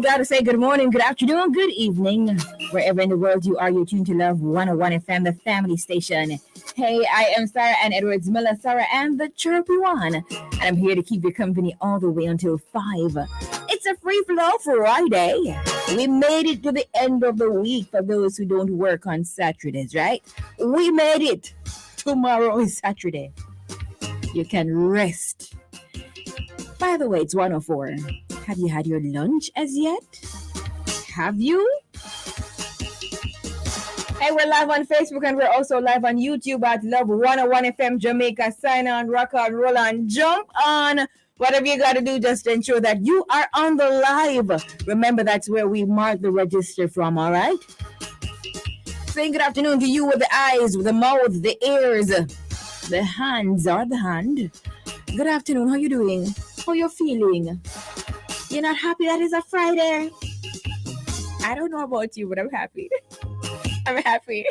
gotta say good morning, good afternoon, good evening. Wherever in the world you are, you're tuned to Love 101 FM, the family station. Hey, I am Sara-Ann Edwards Miller, Sara-Ann, the chirpy one. And I'm here to keep you company all the way until 5. It's a free flow Friday. We made it to the end of the week for those who don't work on Saturdays, right? We made it. Tomorrow is Saturday. You can rest. By the way, it's 104. Have you had your lunch as yet? Have you? Hey, we're live on Facebook and we're also live on YouTube at Love 101 FM Jamaica. Sign on, rock on, roll on, jump on. Whatever you got to do, just ensure that you are on the live. Remember, that's where we mark the register from, all right? Saying good afternoon to you with the eyes, with the mouth, the ears, the hands, or the hand. Good afternoon. How you doing? How you feeling? You're not happy that it's a Friday? I don't know about you, but I'm happy. I'm happy.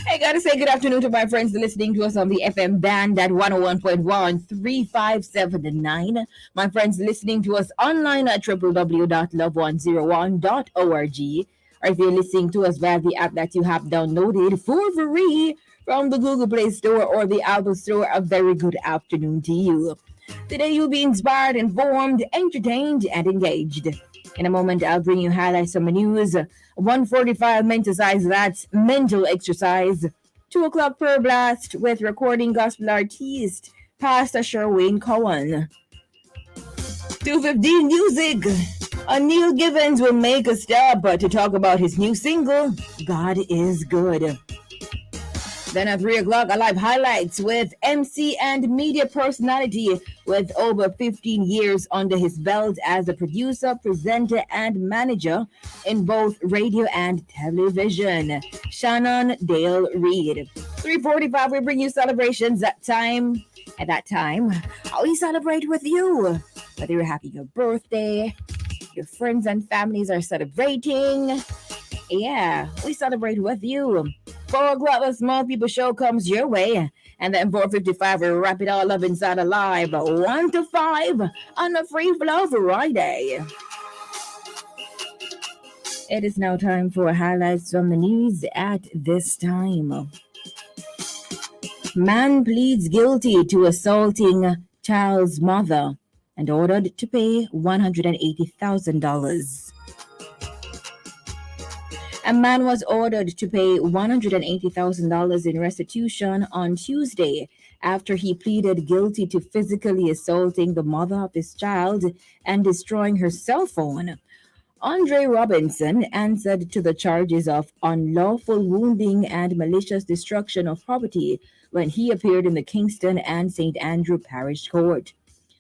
I gotta say good afternoon to my friends listening to us on the FM band at 101.1 3579. My friends listening to us online at www.love101.org. Or if you're listening to us via the app that you have downloaded for free from the Google Play Store or the Apple Store, a very good afternoon to you. Today you'll be inspired, informed, entertained, and engaged. In a moment, I'll bring you highlights from the news. 1:45 mental size, that's mental exercise. 2 o'clock per blast with recording gospel artist Pastor Sherwin Cohen. 2:15 music. Neil Givens will make a stop to talk about his new single, God is Good. Then at 3 o'clock, a live highlights with MC and media personality with over 15 years under his belt as a producer, presenter, and manager in both radio and television. Shannon Dale Reed. 3:45, we bring you celebrations at that time. We celebrate with you. Whether you're having your birthday, your friends and families are celebrating. Yeah, we celebrate with you. 4 o'clock, the Small People Show comes your way. And then 4:55, we wrap it all up inside a live 1 to 5 on the Free Flow Friday. It is now time for highlights from the news at this time. Man pleads guilty to assaulting child's mother and ordered to pay $180,000. A man was ordered to pay $180,000 in restitution on Tuesday after he pleaded guilty to physically assaulting the mother of his child and destroying her cell phone. Andre Robinson answered to the charges of unlawful wounding and malicious destruction of property when he appeared in the Kingston and St. Andrew Parish Court.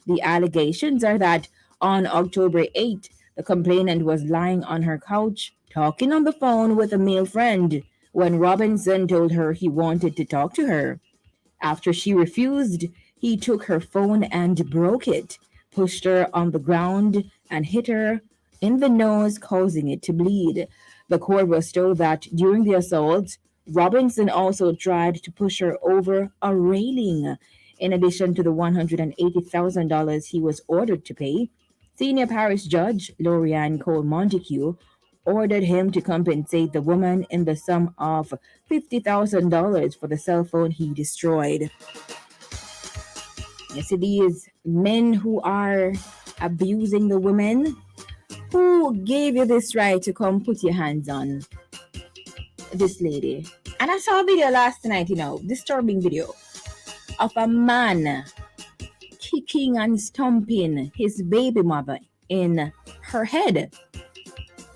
The allegations are that on October 8, the complainant was lying on her couch talking on the phone with a male friend when Robinson told her he wanted to talk to her. After she refused, he took her phone and broke it, pushed her on the ground, and hit her in the nose, causing it to bleed. The court was told that during the assault, Robinson also tried to push her over a railing. In addition to the $180,000 he was ordered to pay, Senior Parish Judge Lorianne Cole Montague ordered him to compensate the woman in the sum of $50,000 for the cell phone he destroyed. Yes, these men who are abusing the women, who gave you this right to come put your hands on this lady? And I saw a video last night, disturbing video of a man kicking and stomping his baby mother in her head.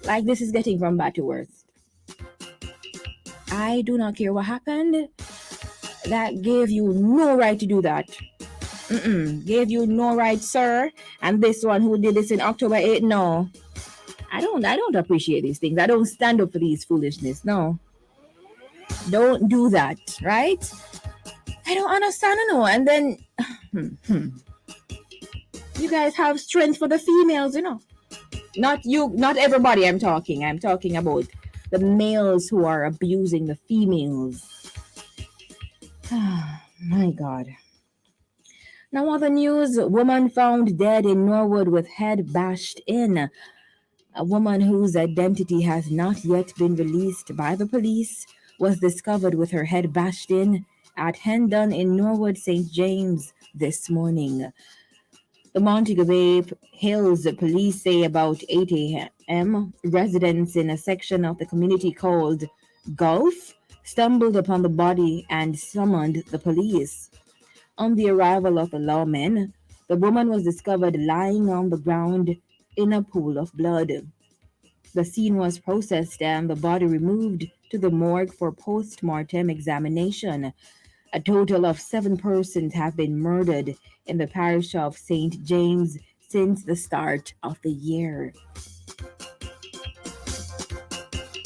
Like this is getting from bad to worse. I do not care what happened. That gave you no right to do that. Gave you no right, sir. And this one who did this in October 8, no. I don't appreciate these things. I don't stand up for these foolishness. No. Don't do that, right? I don't understand, no. And then you guys have strength for the females, Not you, not everybody I'm talking. I'm talking about the males who are abusing the females. My God. Now, other news, woman found dead in Norwood with head bashed in. A woman whose identity has not yet been released by the police was discovered with her head bashed in at Hendon in Norwood, St. James this morning. The Montego Bay Hills police say about 8 a.m., residents in a section of the community called Gulf stumbled upon the body and summoned the police. On the arrival of the lawmen, the woman was discovered lying on the ground in a pool of blood. The scene was processed and the body removed to the morgue for post mortem examination. A total of 7 persons have been murdered in the parish of St. James since the start of the year.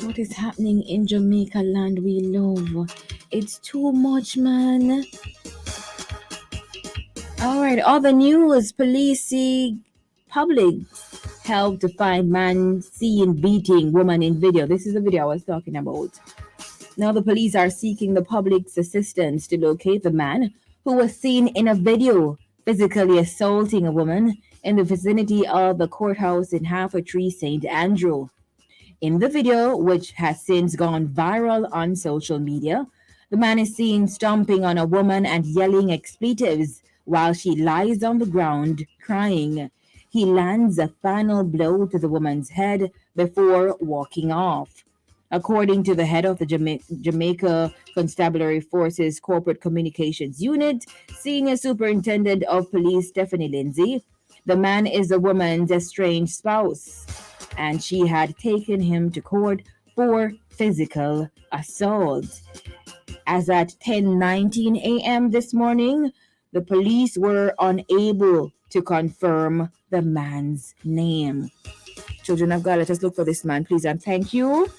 What is happening in Jamaica land we love? It's too much, man. All right, other news. Police see public help to find man seen beating woman in video. This is the video I was talking about. Now the police are seeking the public's assistance to locate the man who was seen in a video physically assaulting a woman in the vicinity of the courthouse in Half a Tree, St. Andrew. In the video, which has since gone viral on social media, the man is seen stomping on a woman and yelling expletives while she lies on the ground crying. He lands a final blow to the woman's head before walking off. According to the head of the Jamaica Constabulary Forces Corporate Communications Unit, Senior Superintendent of Police Stephanie Lindsay, the man is the woman's estranged spouse, and she had taken him to court for physical assault. As at 10:19 a.m. this morning, the police were unable to confirm the man's name. Children of God, let us look for this man, please, and thank you.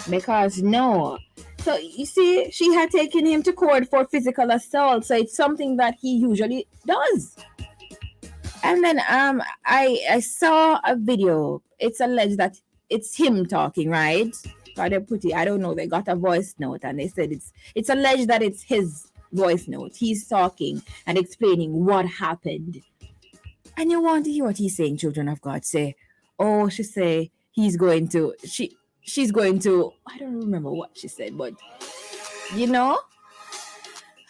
Because no. So you see, she had taken him to court for physical assault. So it's something that he usually does. And then I saw a video. It's alleged that it's him talking, right? God, they put it, I don't know. They got a voice note and they said it's alleged that it's his voice note. He's talking and explaining what happened. And you want to hear what he's saying, children of God. Say, oh, she say she's going to, I don't remember what she said, but you know,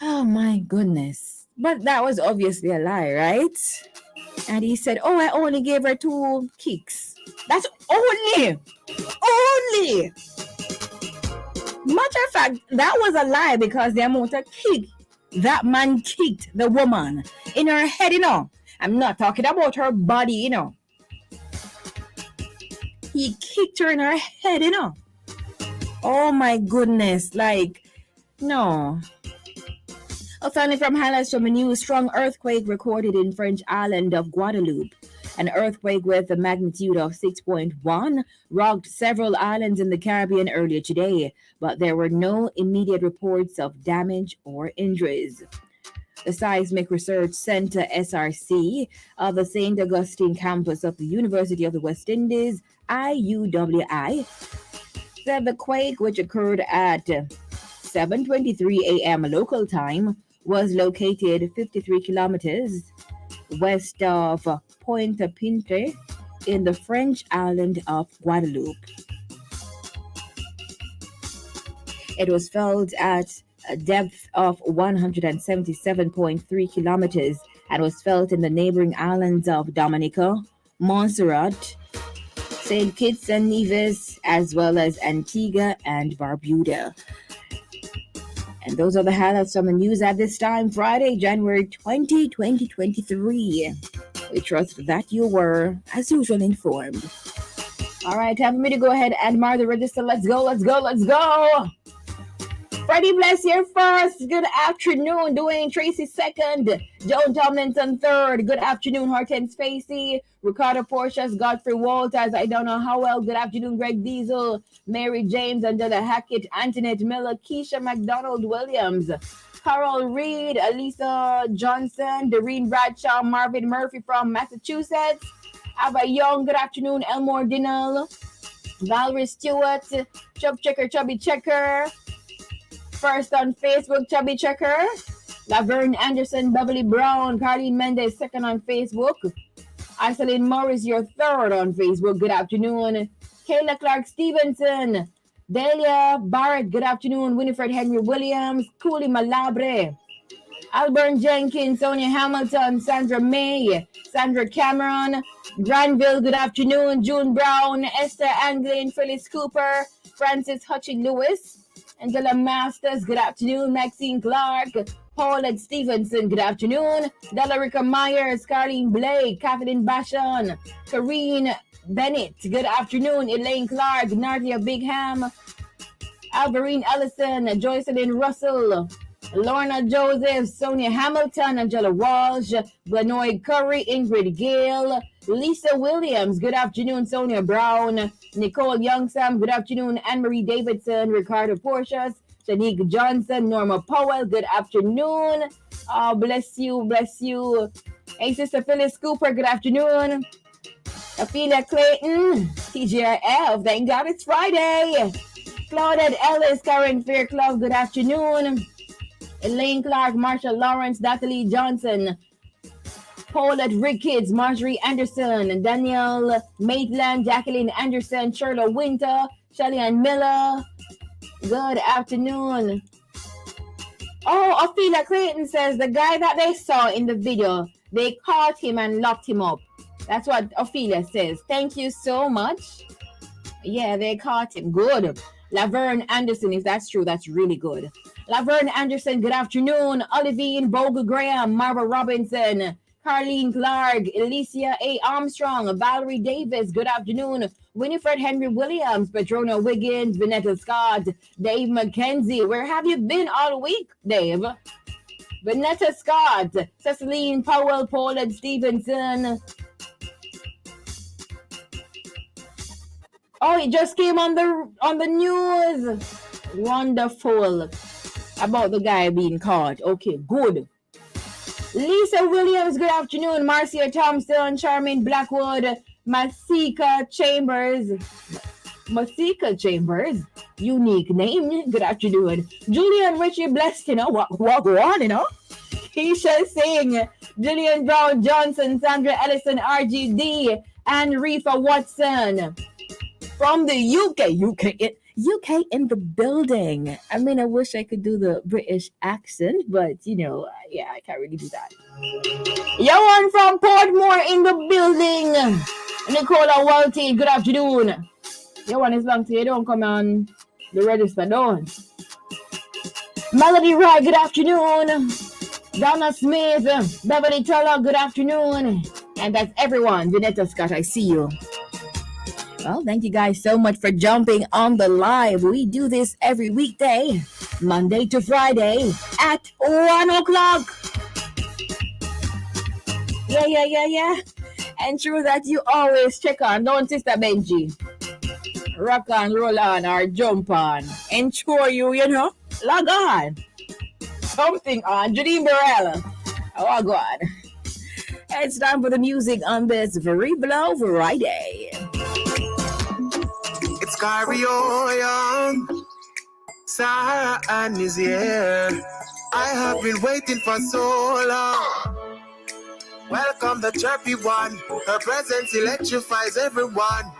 oh my goodness. But that was obviously a lie, right? And he said, oh, I only gave her 2 kicks. That's only. Matter of fact, that was a lie because the amount of kick that man kicked the woman in her head, you know. I'm not talking about her body, you know. He kicked her in her head, you know. Oh my goodness, like, no. Finally, from highlights from a new strong earthquake recorded in French island of Guadeloupe. An earthquake with a magnitude of 6.1 rocked several islands in the Caribbean earlier today, but there were no immediate reports of damage or injuries. The Seismic Research Center SRC of the St. Augustine campus of the University of the West Indies, IUWI, said the quake, which occurred at 7:23 a.m. local time, was located 53 kilometers west of Pointe-à-Pitre in the French island of Guadeloupe. It was felt at a depth of 177.3 kilometers and was felt in the neighboring islands of Dominica, Montserrat, St. Kitts and Nevis, as well as Antigua and Barbuda. And those are the highlights from the news at this time, Friday, January 20, 2023. We trust that you were, as usual, informed. All right, time for me to go ahead and mark the register. Let's go. Freddie Bless here first. Good afternoon. Dwayne Tracy second. Joan Tomlinson third. Good afternoon. Hortense Facey. Ricardo Portias. Godfrey Walters. I don't know how well. Good afternoon. Greg Diesel. Mary James. Angela Hackett. Antoinette Miller. Keisha McDonald Williams. Carol Reed. Elisa Johnson. Doreen Bradshaw. Marvin Murphy from Massachusetts. Ava Young. Good afternoon. Elmore Dinell. Valerie Stewart. Chubby Checker. First on Facebook, Chubby Checker. Laverne Anderson, Beverly Brown, Carlene Mendez, second on Facebook. Iselin Morris, your third on Facebook. Good afternoon. Kayla Clark Stevenson, Delia Barrett, good afternoon. Winifred Henry Williams, Cooley Malabre, Albert Jenkins, Sonia Hamilton, Sandra May, Sandra Cameron, Granville, good afternoon. June Brown, Esther Anglin, Phyllis Cooper, Francis Hutching Lewis, Angela Masters, good afternoon. Maxine Clark, Paulette Stevenson, good afternoon. Delarica Myers, Carlene Blake, Kathleen Bashon, Karine Bennett, good afternoon. Elaine Clark, Nadia Bigham, Alvarine Ellison, Joycelyn Russell, Lorna Joseph, Sonia Hamilton, Angela Walsh, Glenoid Curry, Ingrid Gale, Lisa Williams, good afternoon. Sonia Brown, Nicole Youngsam, good afternoon. Anne-Marie Davidson, Ricardo Porcias, Shanique Johnson, Norma Powell, good afternoon. Oh, bless you, bless you. Hey, Sister Phyllis Cooper, good afternoon. Ophelia Clayton, TGRF, thank God it's Friday. Claudette Ellis, Karen Fairclough, good afternoon. Elaine Clark, Marsha Lawrence, Natalie Johnson, Paulette Ricketts, Marjorie Anderson, Danielle Maitland, Jacqueline Anderson, Shirley Winter, Shelly Ann Miller, good afternoon. Oh, Ophelia Clayton says the guy that they saw in the video, they caught him and locked him up. That's what Ophelia says. Thank you so much. Yeah, they caught him. Good. Laverne Anderson, if that's true, that's really good. Laverne Anderson, good afternoon. Olivine Bogle Graham, Marva Robinson, Carlene Clark, Alicia A. Armstrong, Valerie Davis, good afternoon. Winifred Henry Williams, Petrona Wiggins, Vanetta Scott, Dave McKenzie. Where have you been all week, Dave? Vanetta Scott, Ceciline Powell, Paulette Stevenson. Oh, it just came on the news. Wonderful. About the guy being caught. Okay, good. Lisa Williams, good afternoon. Marcia Thompson, Charmaine Blackwood, Masika Chambers. Unique name. Good afternoon. Julian Richie Blessed, walk on, Keisha Singh, Jillian Brown Johnson, Sandra Ellison, RGD, and Reefa Watson. From the UK in the building. I mean, I wish I could do the British accent, but yeah, I can't really do that. Yohan from Portmore in the building. Nicola Walty, good afternoon. Yohan is long to you, don't come on the register, don't. Melody Wright, good afternoon. Donna Smith, Beverly Teller, good afternoon. And that's everyone. Vinetta Scott, I see you. Well, thank you guys so much for jumping on the live. We do this every weekday, Monday to Friday at 1 o'clock. Yeah. And sure that you always check on, don't Sister Benji? Rock on, roll on, or jump on. Ensure you, log on. Something on. Janine Burrell. Oh, God. It's time for the music on this very blow Friday. Carry-on, Sara-Ann is here. I have been waiting for so long. Welcome the chirpy one. Her presence electrifies everyone.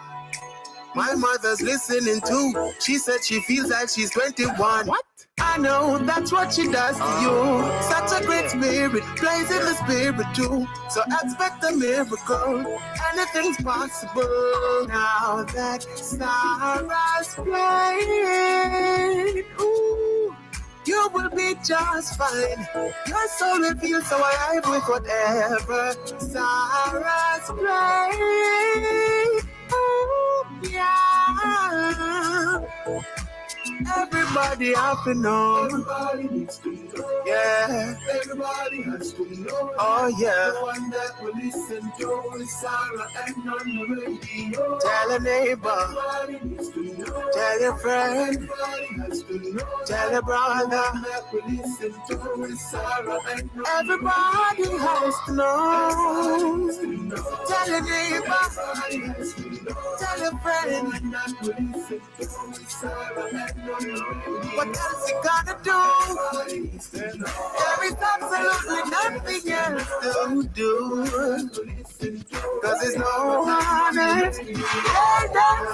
My mother's listening too. She said she feels like she's 21. What? I know that's what she does to you. Such a great spirit, plays in the spirit too. So expect a miracle. Anything's possible. Now that Sarah's playing, ooh, you will be just fine. Your soul will feel so alive with whatever Sarah's playing. Ooh, yeah. Everybody have to know. Everybody needs to know. Yeah. Everybody has to know. Oh yeah. The one that will listen to is Sara-Ann on the radio. Tell a neighbor. Everybody needs to know. Tell your friend. Everybody has to know. Tell a brother. The one that will listen to is Sara-Ann. Everybody has to know. Tell a neighbor. Everybody has to know. Tell a friend. The one that will listen to is Sara-Ann. What else you gotta do? Every time Absolutely nothing else to do. Cause there's no one else. And that's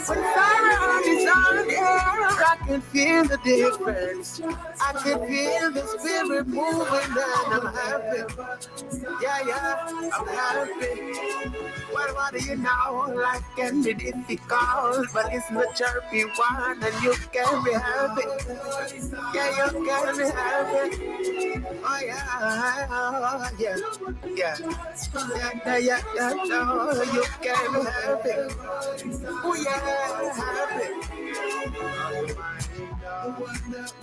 when Sara-Ann is on air, I can feel the difference. I can feel the spirit moving and I'm happy. Yeah, I'm happy. What do you know? Life can be difficult, but it's not chirpy one and you can be happy. Yeah, you can be happy. Oh yeah. No, you can be happy. Oh yeah, happy.